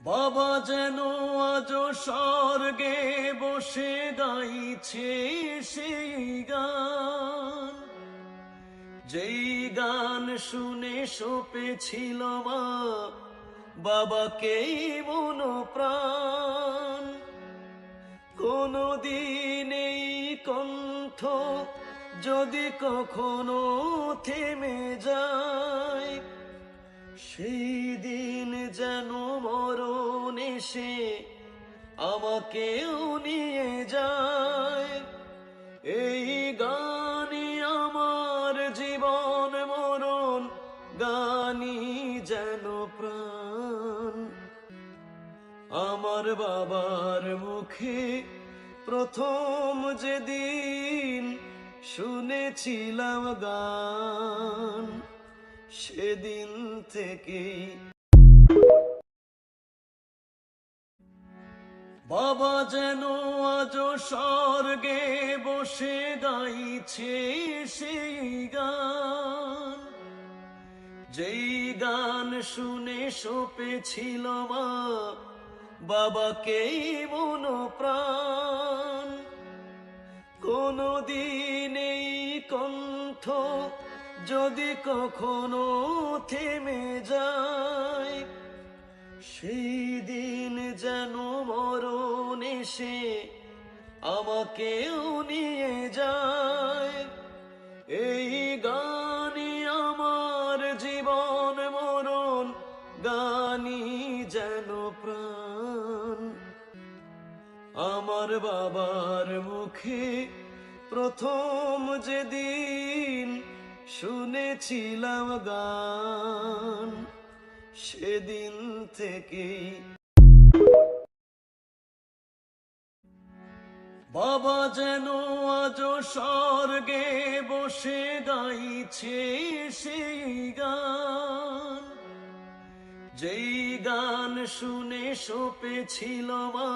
বাবা যেন আজ স্বর্গে বসে গাইছে সেই গান, যেই গান শুনে সপেছিল মা বাবাকেই মন প্রাণ। কোনদিন এই কণ্ঠ যদি কখনো থেমে যায়, সেই দিন যেন মরণ এসে আমাকেও নিয়ে যায়। এই গানই আমার জীবন মরণ, গানই যেন প্রাণ। আমার বাবার মুখে প্রথম যেদিন শুনেছিলাম গান, সেদিন থেকেই বাবা যেন আজ স্বর্গে বসে গাইছে সেই গান, যেই গান শুনে সপেছিল মা বাবাকেই মন প্রাণ। কোনদিন এই কণ্ঠ যদি কখনো থেমে যায়, সেই দিন যেন মরণ এসে আমাকেও নিয়ে যায়। এই গানই আমার জীবন মরণ, গানই যেন প্রাণ। আমার বাবার মুখে প্রথম যেদিন শুনেছিলাম গান, সেদিন থেকেই বাবা যেন আজ স্বর্গে বসে গাইছে সেই গান, যেই গান শুনে সপেছিল মা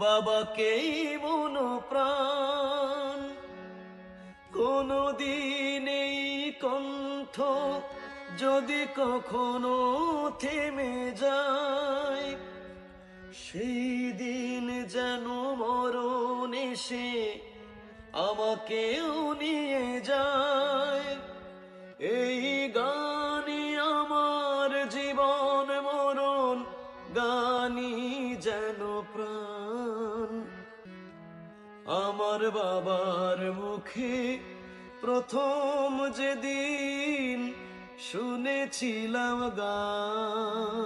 বাবাকেই মন প্রাণ। কোনদিন এই কণ্ঠ যদি কখনো থেমে যায়, সেই দিন যেন মরণ এসে আমাকেও নিয়ে যায়। এই গানই আমার জীবন মরণ, গানই যেন প্রাণ। আমার বাবার মুখে প্রথম যেদিন শুনেছিলাম গান।